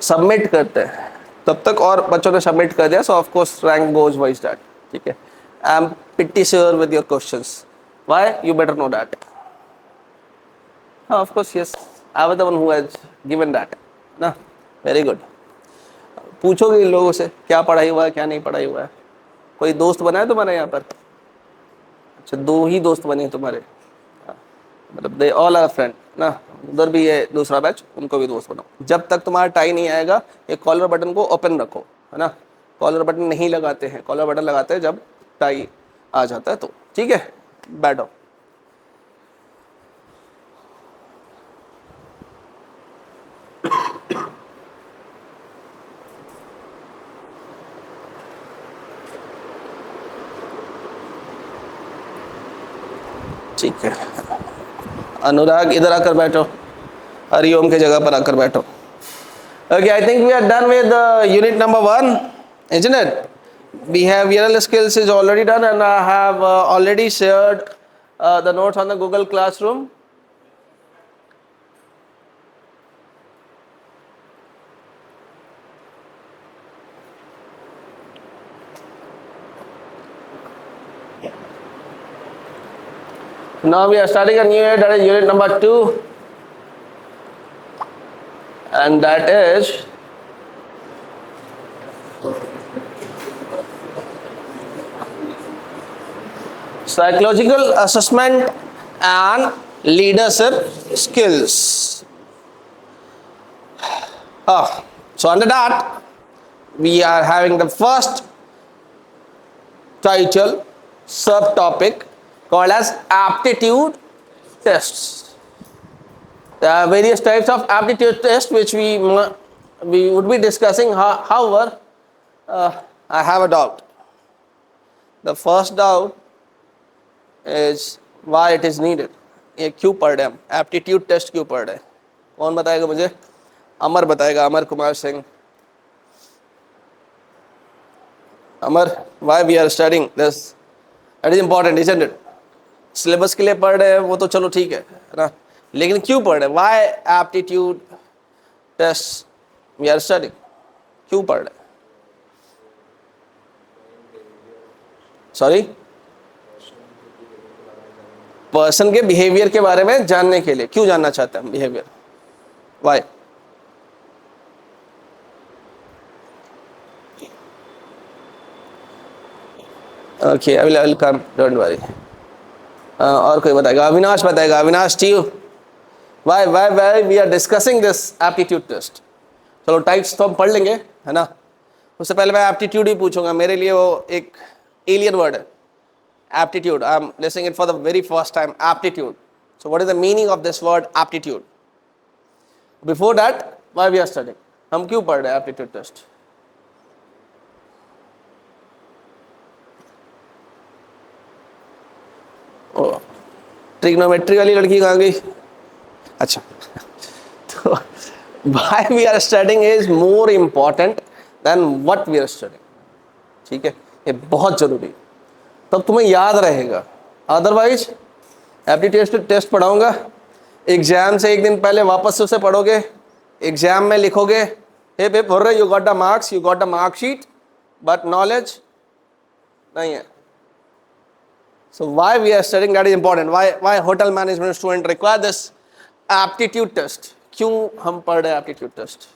Submit करते हैं तब तक और बच्चों ने सबमिट कर दिया, सो of course rank goes wise that. ठीक है, I am pretty sure with your questions. Why? You better know that. Of course, yes. I was the one who has given that. ना, very good. पूछोगे इन लोगों से क्या पढ़ाई हुआ है क्या नहीं पढ़ाई हुआ है. कोई दोस्त बना है तुम्हारे यहाँ पर? अच्छा, 2 ही दोस्त बने तुम्हारे, मतलब दे ऑल आर फ्रेंड ना. उधर भी है दूसरा बैच, उनको भी दोस्त बनाओ. जब तक तुम्हारा टाई नहीं आएगा ये कॉलर बटन को ओपन रखो, है ना. कॉलर बटन नहीं लगाते हैं, कॉलर बटन लगाते हैं जब टाई आ जाता है तो. ठीक है, बैठो. ठीक है, अनुराग इधर आकर बैठो, हरिओम के जगह पर आकर बैठो. Okay, I think we are done with unit number 1, isn't it? Behavioral skills is already done, and I have already shared the notes on the Google Classroom. Now we are starting a new unit, that is unit number 2, and that is psychological assessment and leadership skills. So under that we are having the first title subtopic called as aptitude tests. There are various types of aptitude tests which we would be discussing. However, I have a doubt. The first doubt is why it is needed. ये क्यों पढ़ रहे हम, aptitude test क्यों पढ़ रहे हैं? कौन बताएगा मुझे? अमर बताएगा, अमर कुमार सिंह. अमर, why we are studying this? That is important, isn't it? Syllabus के लिए पढ़ रहे हैं वो तो चलो ठीक है ना, लेकिन क्यों पढ़ रहे हैं? Why aptitude tests we are studying? क्यों पढ़ रहे हैं? सॉरी, पर्सन के बिहेवियर के बारे में जानने के लिए. क्यों जानना चाहते हैं हम behaviour? Why? Okay, I will come, don't worry. और कोई बताएगा? अविनाश बताएगा. Avinash T U, why why why we are discussing this aptitude test. चलो टाइप्स तो हम पढ़ लेंगे, है ना. उससे पहले मैं एप्टीट्यूड ही पूछूंगा, मेरे लिए वो एक एलियन वर्ड है. Aptitude, I am listening it for the very first time. Aptitude. So what is the meaning of this word aptitude? Before that, why we are studying? हम क्यों पढ़ रहे हैं aptitude test? ओ, ट्रिग्नोमेट्री वाली लड़की कहाँ गई? अच्छा, तो why we are studying is more important than what we are studying. ठीक है, ये बहुत जरूरी है, तब तुम्हें याद रहेगा. अदरवाइज एप्टीट्यूड टेस्ट पढ़ाऊंगा, एग्जाम से एक दिन पहले वापस से उसे पढ़ोगे, एग्जाम में लिखोगे hey paper you got the marks, you got the marksheet, but knowledge नहीं है. So why we are studying, that is important. Why hotel management student require this aptitude test? क्यों हम पढ़ रहे हैं aptitude test?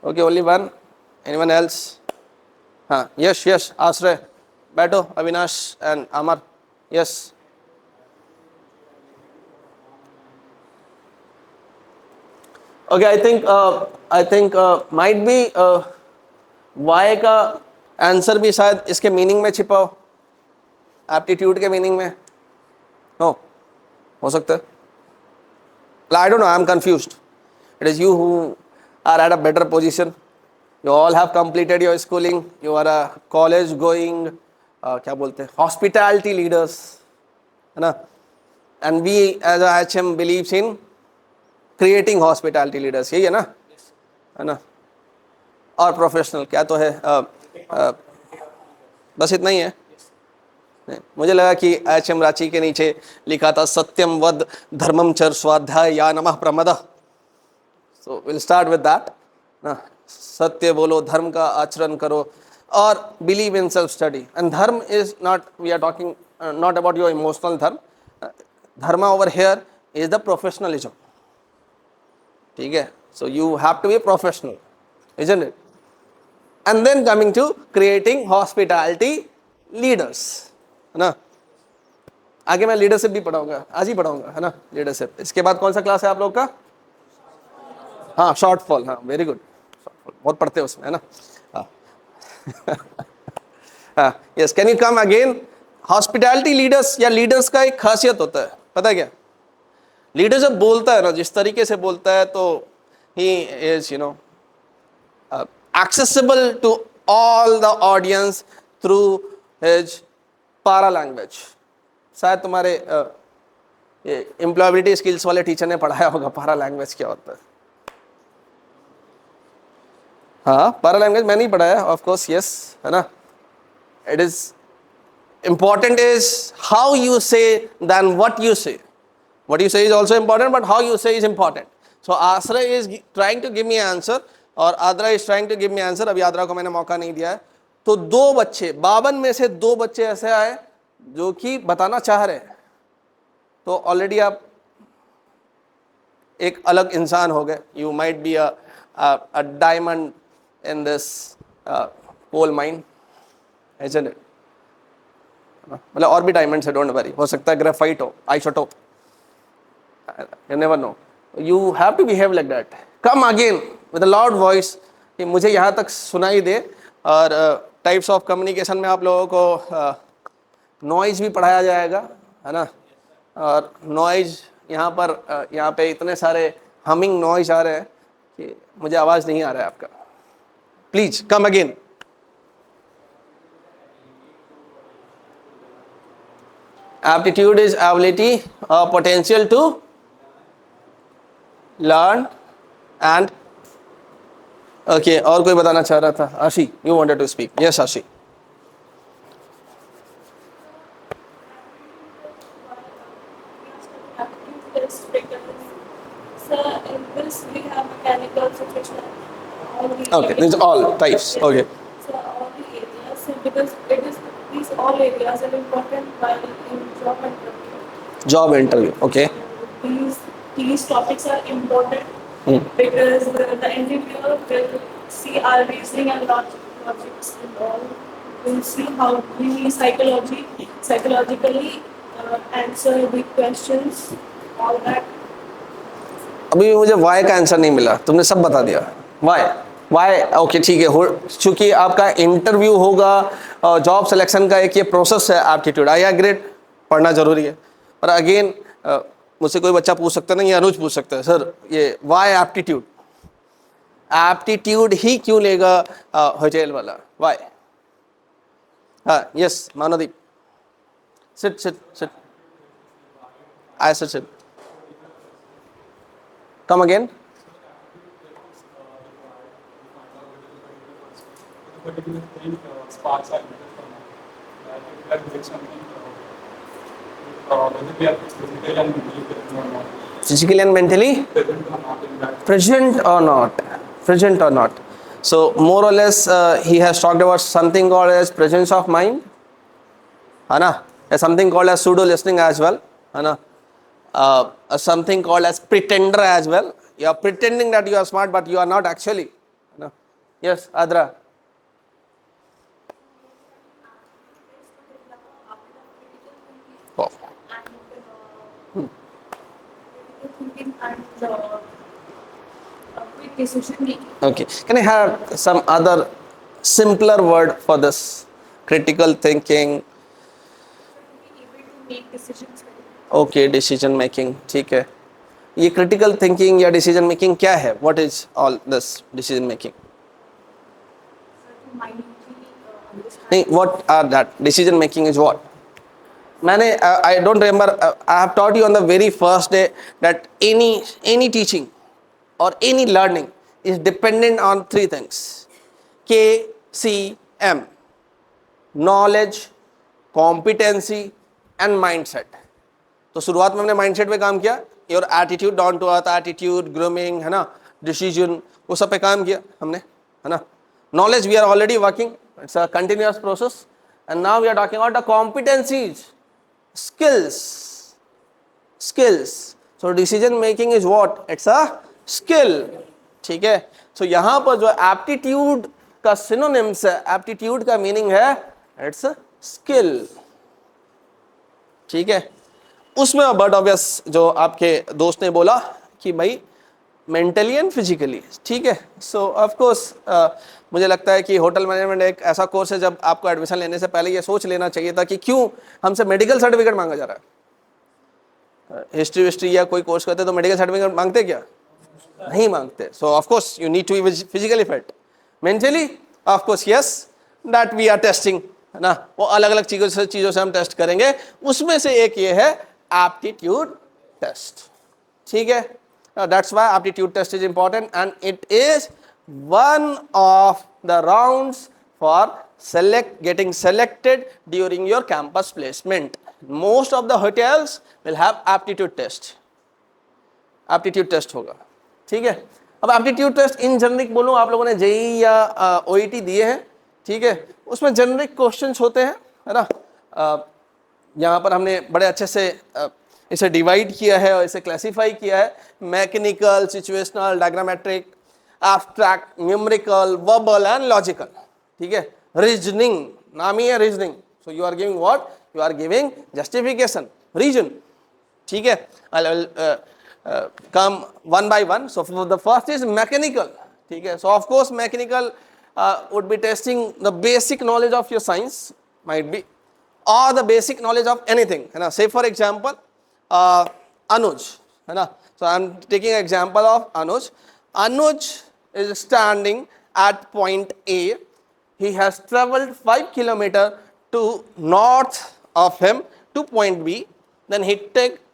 Okay, only one, anyone else? हाँ, yes yes, Ashray बैठो, Avinash and Amar. Yes, okay. I think might be why का answer भी शायद इसके मीनिंग में छिपा हो, एप्टीट्यूड के मीनिंग में हो सकता है. I don't know, I am confused. It is you who are at a better position. You all have completed your schooling, you are a college going क्या बोलते हैं, हॉस्पिटैलिटी लीडर्स, है ना. And we as a HM believes in creating hospitality leaders, यही है ना, है ना. और प्रोफेशनल क्या तो है, बस इतना ही है. मुझे लगा कि HM रांची के नीचे लिखा था सत्यम वद धर्मम चर स्वाध्याय या नमः प्रमदः. So will start with that. ना, सत्य बोलो, धर्म का आचरण करो, और believe in self study. And dharma is not, we are talking not about your emotional dharma. Dharma over here is the professionalism. ठीक है, so you have to be professional, isn't it? And then coming to creating hospitality leaders, है ना. आगे मैं leadership भी पढ़ाऊंगा, आज ही पढ़ाऊंगा, है ना, लीडरशिप. इसके बाद कौन सा क्लास है आप लोग का? हाँ, शॉर्ट फॉल. हाँ, वेरी गुड. बहुत पढ़ते हो उसमें, है ना. हाँ, yes, can you come again. Hospitality leaders या लीडर्स का एक खासियत होता है, पता है क्या? लीडर जब बोलता है ना, जिस तरीके से बोलता है, तो he is accessible to all the audience through his para language. शायद तुम्हारे एम्प्लॉयबिलिटी स्किल्स वाले टीचर ने पढ़ाया होगा पारा लैंग्वेज क्या होता है. हाँ, पारा लैंग्वेज मैंने ही पढ़ाया, ऑफ कोर्स, यस, है ना. It is important is how you say than what you say. What you say is also important, but how you say is important. So Asra is trying to give me answer और Adra is trying to give me answer. अभी आद्रा को मैंने मौका नहीं दिया है. तो 2 बच्चे, 52 में से 2 बच्चे ऐसे आए जो कि बताना चाह रहे हैं. तो ऑलरेडी आप एक अलग इंसान हो गए. You might be a diamond in this coal mine, isn't it? मतलब और भी डायमंड्स है, डोंट वरी. हो सकता है ग्रेफाइट हो, isotope, you never know. You have to behave like that. Come again with a loud voice कि मुझे यहाँ तक सुनाई दे. और टाइप्स ऑफ कम्युनिकेशन में आप लोगों को नॉइज भी पढ़ाया जाएगा, है ना. और नॉइज यहाँ पर यहाँ पे इतने सारे हमिंग नॉइज आ रहे हैं कि मुझे आवाज़ नहीं आ रहा है आपका. Please come again. Aptitude is ability or potential to learn and okay. और कोई बताना चाह रहा था? आशी, you wanted to speak. Yes, आशी. Okay, these are all types. Okay. So all the areas, because it is these all areas are important while in job interview. Job interview. Okay. These topics are important because the interviewer will see our reasoning and logics involved. Will see how we psychologically answer the questions, all that. अभी मुझे Y का answer नहीं मिला, तुमने सब बता दिया. Y okay, ठीक है. चूंकि आपका इंटरव्यू होगा, जॉब सिलेक्शन का एक ये प्रोसेस है. एप्टीट्यूड, आई एग्री, पढ़ना जरूरी है. पर अगेन मुझसे कोई बच्चा पूछ सकता है ना, ये अनुज पूछ सकता है, सर ये वाई एप्टीट्यूड ही क्यों लेगा होटल वाला, वाई? हाँ, yes, Manavdeep, sit, I sit. Come again. Particular thing, sparks are physically and mentally present or not. So more or less he has talked about something called as presence of mind, है ना. There's something called as pseudo listening as well, है ना. Something called as pretender as well. You are pretending that you are smart, but you are not actually. No. Yes, Adra. Oh. Quick decision making. Okay. Can I have some other simpler word for this? Critical thinking. Be able to make decisions. Okay, decision making. ठीक है. ये critical thinking या decision making क्या है? What is all this decision making? नहीं, what are that? Decision making is what? मैंने I don't remember. I have taught you on the very first day that any teaching or any learning is dependent on 3 things. KCM: knowledge, competency and mindset. तो शुरुआत में हमने mindset पे काम किया. Your attitude, down to earth attitude, grooming, है ना, decision, वो सब पे काम किया हमने, है ना. Knowledge we are already working, it's a continuous process. And now we are talking about the competencies, skills. So decision making is what? It's a skill. ठीक है. So यहाँ पर जो aptitude का synonyms है, aptitude का meaning है it's a skill. ठीक है. उसमें बट ऑब्वियस जो आपके दोस्त ने बोला कि भाई मेंटली एंड फिजिकली, ठीक है. सो ऑफ कोर्स मुझे लगता है कि होटल मैनेजमेंट एक ऐसा कोर्स है जब आपको एडमिशन लेने से पहले ये सोच लेना चाहिए था कि क्यों हमसे मेडिकल सर्टिफिकेट मांगा जा रहा है. हिस्ट्री विस्ट्री या कोई कोर्स करते तो मेडिकल सर्टिफिकेट मांगते क्या? नहीं मांगते. So of course you need to be physically fit. Mentally of course yes, that we are testing, है ना. वो अलग अलग चीजों से हम टेस्ट करेंगे. उसमें से एक ये है एप्टीट्यूड टेस्ट. ठीक है. That's why aptitude test is important and it is one of the rounds for getting selected during your campus placement. Most of the hotels will have aptitude test. Aptitude test होगा. ठीक है. अब aptitude test इन generic बोलूँ, आप लोगों ने JEE या OET दिए हैं, ठीक है. उसमें जनरिक क्वेश्चंस होते हैं, है ना. यहाँ पर हमने बड़े अच्छे से इसे डिवाइड किया है और इसे क्लासीफाई किया है. Mechanical, situational, diagrammatic, abstract, numerical, verbal and logical. ठीक है. रीजनिंग, नाम ही है reasoning. So you are giving what? You are giving justification, reason. ठीक है. I will come one by one. So the first is mechanical. ठीक है. So of course mechanical would be testing the basic knowledge of your science, might be, or the basic knowledge of anything, है ना. Say for example Anuj, है ना. So I am taking an example of Anuj. Anuj is standing at point A. He has traveled 5 kilometers to north of him to point B. Then he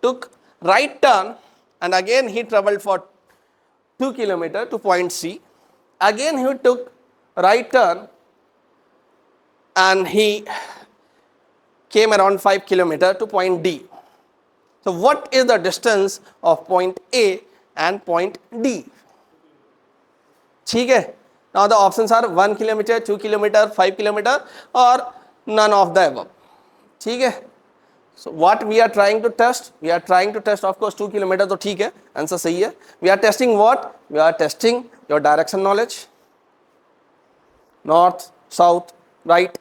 took right turn and again he traveled for 2 kilometers to point C. Again he took right turn and he came around 5 kilometers to point D. So what is the distance of point A and point D? ठीक है. Now the options are 1 kilometer, 2 kilometer, 5 kilometer or none of the above. ठीक है. So what we are trying to test? We are trying to test of course 2 kilometer, तो ठीक है, answer सही है. We are testing what? We are testing your direction knowledge, north, south, right,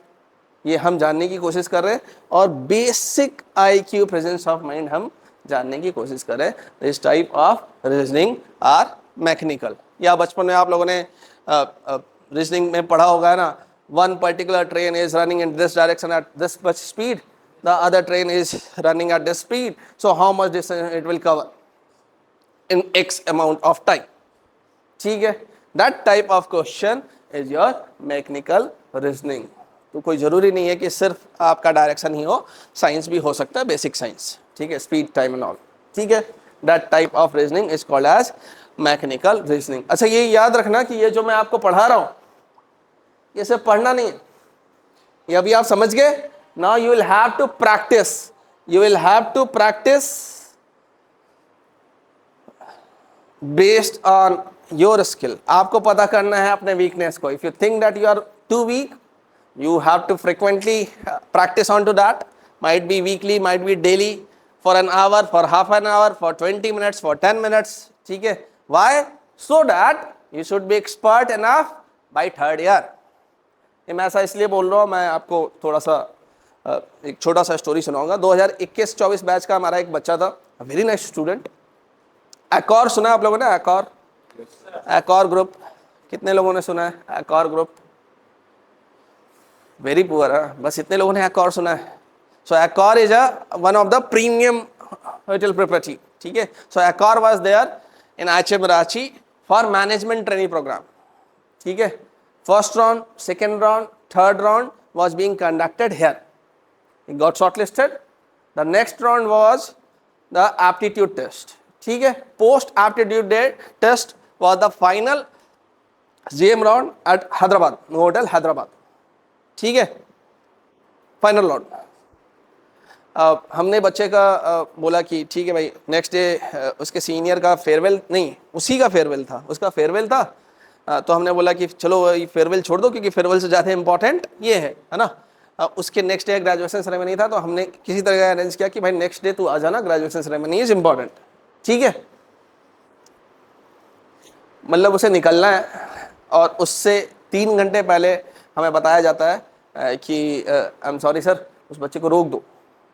ये हम जानने की कोशिश कर रहे हैं. और basic IQ, presence of mind हम जानने की कोशिश कर रहे हैं. This type of reasoning are mechanical. या बचपन में आप लोगों ने रीजनिंग में पढ़ा होगा, है ना. One particular train is running in this direction at this much speed, the other train is running at this speed, so how much distance it will cover in x amount of time. ठीक है. That type of question is your mechanical reasoning. तो कोई जरूरी नहीं है कि सिर्फ आपका डायरेक्शन ही हो, साइंस भी हो सकता है, बेसिक साइंस. ठीक है. Speed, time and all. ठीक है. That type of reasoning is called as mechanical reasoning. अच्छा, ये याद रखना कि ये जो मैं आपको पढ़ा रहा हूं ये सिर्फ पढ़ना नहीं है. ये अभी आप समझ गए. Now you will have to practice. You will have to practice based on your skill. आपको पता करना है अपने वीकनेस को. If you think that you are too weak, you have to frequently practice on to that. Might be weekly, might be daily, for an hour, for half an hour, for 20 minutes, for 10 minutes. ठीक है. Why? So that you should be expert enough by third year. ये मैं ऐसा इसलिए बोल रहा हूँ, मैं आपको थोड़ा सा एक छोटा सा स्टोरी सुनाऊंगा. 2021-24 बैच का हमारा एक बच्चा था, वेरी नाइस स्टूडेंट. एकॉर सुना आप लोगों ने? एकॉर, एकॉर ग्रुप, कितने लोगों ने सुना है एकॉर ग्रुप? Very poor. बस इतने लोगों ने एकॉर सुना है. So Accor is one of the premium hotel property. ठीक है. So Accor was there in HM Ranchi for management training program. ठीक है. First round, second round, third round was being conducted here. He got shortlisted. The next round was the aptitude test. ठीक है. Post aptitude test was the final GM round at Hyderabad, Hotel Hyderabad. ठीक है. Final round. हमने बच्चे का बोला कि ठीक है भाई, नेक्स्ट डे उसके सीनियर का फेयरवेल, नहीं उसी का फेयरवेल था, उसका फेयरवेल था। तो हमने बोला कि चलो ये फेयरवेल छोड़ दो, क्योंकि फेयरवेल से ज़्यादा इंपॉर्टेंट ये है ना। उसके नेक्स्ट डे ग्रेजुएशन सेरेमनी था, तो हमने किसी तरह का अरेंज किया कि भाई नेक्स्ट डे तू आ जाना, ग्रेजुएशन सेरेमनी इज इंपॉर्टेंट, ठीक है। मतलब उसे निकलना है, और उससे 3 घंटे पहले हमें बताया जाता है कि आई एम सॉरी सर, उस बच्चे को रोक दो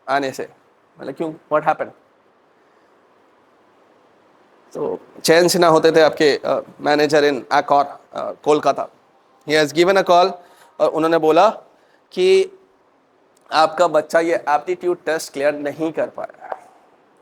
आने से। मतलब क्यों, व्हाट हैपेंड? तो चैन से ना होते थे आपके manager in Accor Kolkata, he has given a call, और उन्होंने बोला कि आपका बच्चा ये एप्टीट्यूड टेस्ट क्लियर नहीं कर पाया।